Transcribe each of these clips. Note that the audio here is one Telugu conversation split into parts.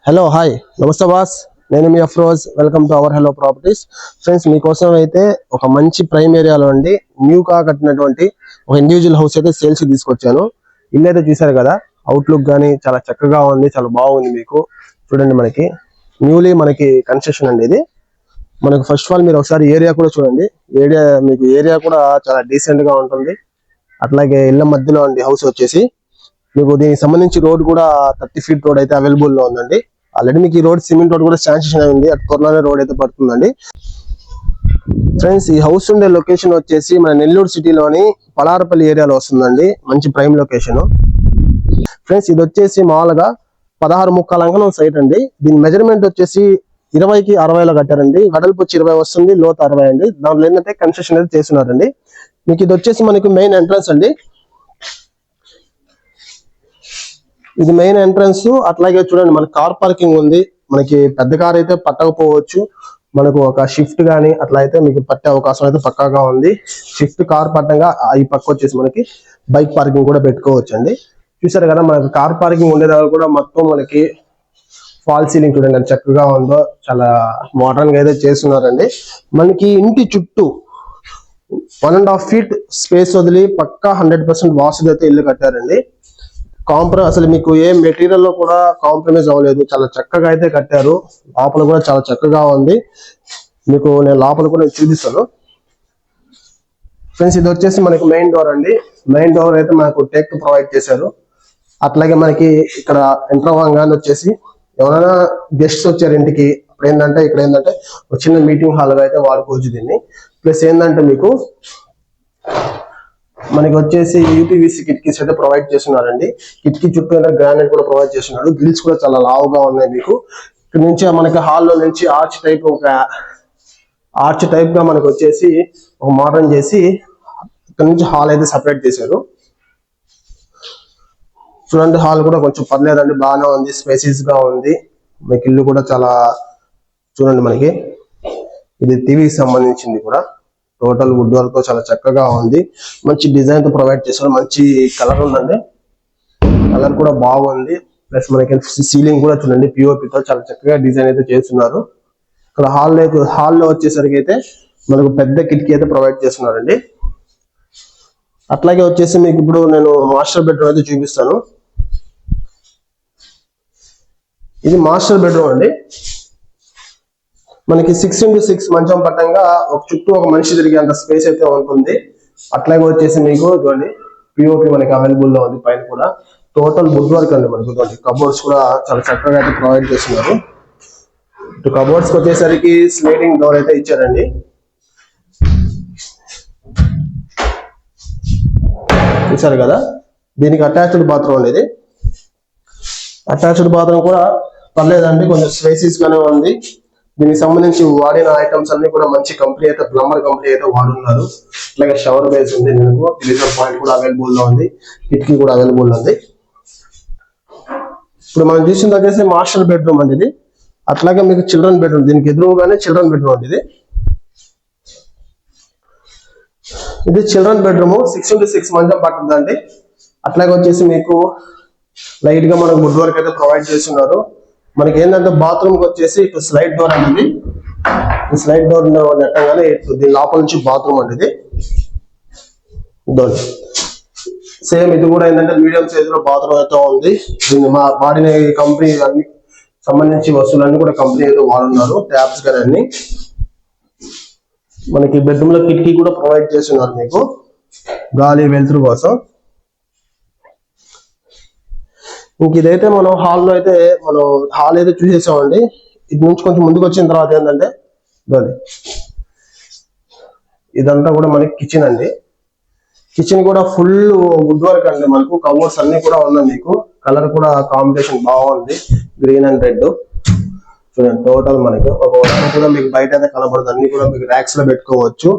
హలో హాయ్ నమస్తే బాస్. నేను మీ Afroz. Welcome to our hello properties. Friends, మీకోసం అయితే ఒక మంచి ప్రైమ్ ఏరియాలో అండి న్యూగా కట్టినటువంటి ఒక ఇండివిజువల్ హౌస్ అయితే సేల్స్ కి తీసుకొచ్చాను. ఇల్లు అయితే చూసారు కదా, అవుట్లుక్ కానీ చాలా చక్కగా ఉంది, చాలా బాగుంది. మీకు చూడండి, మనకి న్యూలీ మనకి కన్స్ట్రక్షన్ అండి ఇది. మనకు ఫస్ట్ ఆఫ్ ఆల్ మీరు ఒకసారి ఏరియా కూడా చూడండి. ఏరియా కూడా చాలా డీసెంట్ గా ఉంటుంది. అట్లాగే ఇళ్ల మధ్యలో అండి హౌస్ వచ్చేసి. మీకు దీనికి సంబంధించి రోడ్ కూడా 30 ఫీట్ రోడ్ అయితే అవైలబుల్ లో ఉందండి. ఆల్రెడీ మీకు ఈ రోడ్ సిమెంట్ రోడ్ కూడా శాంక్షన్ అయింది. అటు త్వరలోనే రోడ్ అయితే పడుతుందండి. ఫ్రెండ్స్, ఈ హౌస్ ఉండే లొకేషన్ వచ్చేసి మన నెల్లూరు సిటీలోని పలారపల్లి ఏరియాలో వస్తుందండి. మంచి ప్రైమ్ లొకేషన్. ఫ్రెండ్స్, ఇది వచ్చేసి మామూలుగా 16 ముక్కాల అంకణం సైట్ అండి. దీని మెజర్మెంట్ వచ్చేసి 20కి 60లో కట్టారండి. వెడల్పు వచ్చి 20 వస్తుంది, లోతు 60 అండి. దాంట్లో ఏంటంటే కన్స్ట్రక్షన్ అయితే చేస్తున్నారండి. మీకు ఇది వచ్చేసి మనకి మెయిన్ ఎంట్రన్స్ అండి. ఇది మెయిన్ ఎంట్రన్స్. అట్లాగే చూడండి, మనకి కార్ పార్కింగ్ ఉంది. మనకి పెద్ద కార్ అయితే పట్టకపోవచ్చు. మనకు ఒక షిఫ్ట్ గానీ అట్లా అయితే మీకు పట్టే అవకాశం అయితే పక్కాగా ఉంది. షిఫ్ట్ కార్ పట్టంగా ఈ పక్క వచ్చేసి మనకి బైక్ పార్కింగ్ కూడా పెట్టుకోవచ్చు అండి. చూసారు కదా, మనకి కార్ పార్కింగ్ ఉండే దగ్గర కూడా మొత్తం మనకి ఫాల్ సీలింగ్ చూడండి ఎంత చక్కగా ఉందో. చాలా మోడర్న్ గా అయితే చేస్తున్నారండి. మనకి ఇంటి చుట్టూ 1.5 feet స్పేస్ వదిలి పక్కా 100% వాసుది అయితే ఇల్లు కట్టారండి. అసలు మీకు ఏ మెటీరియల్ లో కూడా కాంప్రమైజ్ అవ్వలేదు. చాలా చక్కగా అయితే కట్టారు. లోపల కూడా చాలా చక్కగా ఉంది. మీకు నేను లోపల కూడా చూపిస్తాను. ఫ్రెండ్స్, ఇది వచ్చేసి మనకి మెయిన్ డోర్ అండి. మెయిన్ డోర్ అయితే మనకు టేక్ ప్రొవైడ్ చేశారు. అట్లాగే మనకి ఇక్కడ ఎంటర్ అవ్వగానే వచ్చేసి ఎవరైనా గెస్ట్స్ వచ్చారు ఇంటికి, అప్పుడు ఏంటంటే ఇక్కడ ఏంటంటే ఒక చిన్న మీటింగ్ హాల్ గా అయితే వాడుకోవచ్చు దీన్ని. ప్లస్ ఏంటంటే మీకు మనకి వచ్చేసి యూపీవీసీ కిటికీస్ అయితే ప్రొవైడ్ చేస్తున్నారండి. కిటికీ చుట్టూ గ్రానైట్ కూడా ప్రొవైడ్ చేస్తున్నారు. గ్రిల్స్ కూడా చాలా లావుగా ఉన్నాయి. మీకు ఇక్కడ నుంచి మనకి హాల్లో నుంచి ఆర్చ్ టైప్ గా మనకు వచ్చేసి ఒక మోడర్న్ చేసి ఇక్కడ నుంచి హాల్ అయితే సపరేట్ చేశారు. చూడండి, హాల్ కూడా కొంచెం పర్లేదండి, బాగానే ఉంది, స్పేసియస్ గా ఉంది. మీకు ఇల్లు కూడా చాలా చూడండి, మనకి ఇది టీవీకి సంబంధించింది కూడా టోటల్ వుడ్ వర్క్ తో చాలా చక్కగా ఉంది. మంచి డిజైన్ తో ప్రొవైడ్ చేశారు. మంచి కలర్ ఉందండి, కలర్ కూడా బాగుంది. ప్లస్ మనకి సీలింగ్ కూడా చూడండి పిఓపి తో చాలా చక్కగా డిజైన్ అయితే చేస్తున్నారు. ఇక్కడ హాల్లో వచ్చేసరికి అయితే మనకు పెద్ద కిటికీ అయితే ప్రొవైడ్ చేస్తున్నారండి. అట్లాగే వచ్చేసి మీకు ఇప్పుడు నేను మాస్టర్ బెడ్రూమ్ అయితే చూపిస్తాను. ఇది మాస్టర్ బెడ్రూమ్ అండి. మనకి 6x6 మంచం పట్టంగా ఒక చుట్టూ ఒక మనిషి తిరిగేంత స్పేస్ అయితే ఉంటుంది. అట్లాగే వచ్చేసి మీకు చూడండి పిఓపి మనకి అవైలబుల్ లో ఉంది. పైన కూడా టోటల్ వుడ్ వర్క్ అండి. మనకు చూడండి కబోర్డ్స్ కూడా చాలా చక్కగా అయితే ప్రొవైడ్ చేస్తున్నారు. ఇటు కబోర్డ్స్ వచ్చేసరికి స్లైడింగ్ డోర్ అయితే ఇచ్చారండి. చూసారు కదా, దీనికి అటాచ్డ్ బాత్రూమ్ అనేది. అటాచ్డ్ బాత్రూమ్ కూడా పర్లేదండి, కొంచెం స్పేసియస్ గానే ఉంది. దీనికి సంబంధించి వాడిన ఐటమ్స్ అన్ని కూడా మంచి కంపెనీ అయితే ప్లంబర్ కంపెనీ అయితే వాడున్నారు. అట్లాగే షవర్ బేస్ ఉంది. దీనికి గ్లీజర్ పాయింట్ కూడా అవైలబుల్ లో ఉంది. కిటికీ కూడా అవైలబుల్ ఉంది. ఇప్పుడు మనం చూసింది వచ్చేసి మాస్టర్ బెడ్రూమ్ అండి ఇది. అట్లాగే మీకు చిల్డ్రన్ బెడ్రూమ్, దీనికి ఎదురుగానే చిల్డ్రన్ బెడ్రూమ్ అండి ఇది చిల్డ్రన్ బెడ్రూమ్. 6x6 మంచం పడుతుందండి. అట్లాగే వచ్చేసి మీకు లైట్ గా మనకు వుడ్ వర్క్ అయితే ప్రొవైడ్ చేస్తున్నారు. మనకి ఏంటంటే బాత్రూమ్ కి వచ్చేసి ఇటు స్లైడ్ డోర్ అనేది. ఈ స్లైడ్ డోర్ నెట్టగానే దీని లోపల నుంచి బాత్రూమ్ అండి ఇది. సేమ్ ఇది కూడా ఏంటంటే మీడియం సైజ్ లో బాత్రూమ్ అయితే ఉంది. దీన్ని వాడిన కంపెనీ అన్ని సంబంధించి వస్తువులన్నీ కూడా కంపెనీ అయితే వాడున్నారు. ట్యాప్స్ కానీ అన్ని. మనకి బెడ్రూమ్ లో కిటికీ కూడా ప్రొవైడ్ చేస్తున్నారు మీకు గాలి వెలుతురు కోసం. ఇంక ఇదైతే మనం హాల్లో అయితే హాల్ అయితే చూసేసామండి. ఇటు నుంచి కొంచెం ముందుకు వచ్చిన తర్వాత ఏంటంటే ఇదంతా కూడా మనకి కిచెన్ అండి. కిచెన్ కూడా ఫుల్ వుడ్ వర్క్ అండి. మనకు కవర్స్ అన్ని కూడా ఉన్నాయి. మీకు కలర్ కూడా కాంబినేషన్ బాగుంది, గ్రీన్ అండ్ రెడ్. చూడండి, టోటల్ మనకి ఒక కూడా మీకు బయట అయితే కనబడుతుంది. అన్ని కూడా మీకు ర్యాక్స్ లో పెట్టుకోవచ్చు.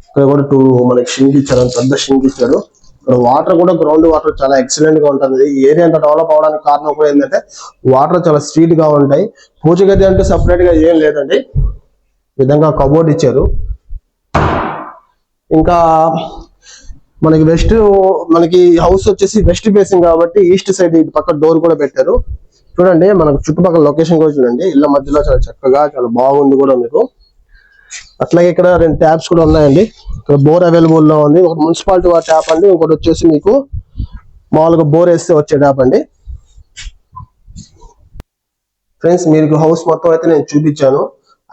ఇక్కడ కూడా మనకి షింక్ ఇచ్చారు, పెద్ద షింక్ ఇచ్చారు. ఇక్కడ వాటర్ కూడా గ్రౌండ్ వాటర్ చాలా ఎక్సలెంట్ గా ఉంటుంది. ఈ ఏరియా అంతా డెవలప్ అవడానికి కారణం కూడా ఏంటంటే వాటర్ చాలా స్వీట్ గా ఉంటాయి. పూజ గది అంటే సపరేట్ గా ఏం లేదండి. ఈ విధంగా కబోర్డ్ ఇచ్చారు. ఇంకా మనకి హౌస్ వచ్చేసి వెస్ట్ ఫేసింగ్ కాబట్టి ఈస్ట్ సైడ్ ఇటు పక్క డోర్ కూడా పెట్టారు. చూడండి మనకు చుట్టుపక్కల లొకేషన్ కూడా చూడండి, ఇళ్ళ మధ్యలో చాలా చక్కగా చాలా బాగుంది కూడా మీకు. అట్లాగే ఇక్కడ 2 ట్యాప్స్ కూడా ఉన్నాయండి. ఇక్కడ బోర్ అవైలబుల్ లో ఉంది, ఒక మున్సిపాలిటీ వారి ట్యాప్ అండి, ఇంకోటి వచ్చేసి మీకు మామూలుగా బోర్ వేస్తే వచ్చే ట్యాప్ అండి. ఫ్రెండ్స్ మీకు హౌస్ మొత్తం అయితే నేను చూపించాను.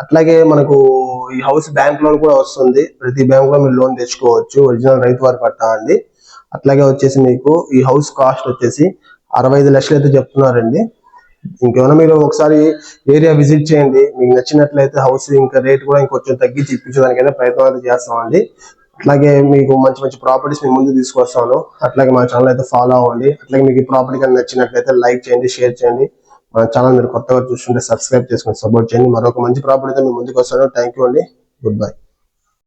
అట్లాగే మనకు ఈ హౌస్ బ్యాంక్ లోన్ కూడా వస్తుంది, ప్రతి బ్యాంక్ లో మీరు లోన్ తెచ్చుకోవచ్చు, ఒరిజినల్ రైతు వారి పట్టా అండి. అట్లాగే వచ్చేసి మీకు ఈ హౌస్ కాస్ట్ వచ్చేసి 65 లక్షలు అయితే చెప్తున్నారండి. ఇంకేమైనా మీరు ఒకసారి ఏరియా విజిట్ చేయండి, మీకు నచ్చినట్లయితే హౌస్ ఇంకా రేట్ కూడా ఇంకొంచెం తగ్గించి ఇప్పించడానికైనా ప్రయత్నం అయితే చేస్తామండి. అట్లాగే మీకు మంచి మంచి ప్రాపర్టీస్ మీ ముందు తీసుకొస్తాను. అట్లాగే మా ఛానల్ అయితే ఫాలో అవ్వండి. అట్లాగే మీకు ఈ ప్రాపర్టీ కానీ నచ్చినట్లయితే లైక్ చేయండి, షేర్ చేయండి. మన ఛానల్ మీరు కొత్తగా చూస్తుంటే సబ్స్క్రైబ్ చేసుకుని సపోర్ట్ చేయండి. మరొక మంచి ప్రాపర్టీతో మీ ముందుకు వస్తాను. థ్యాంక్ యూ అండి. Good bye.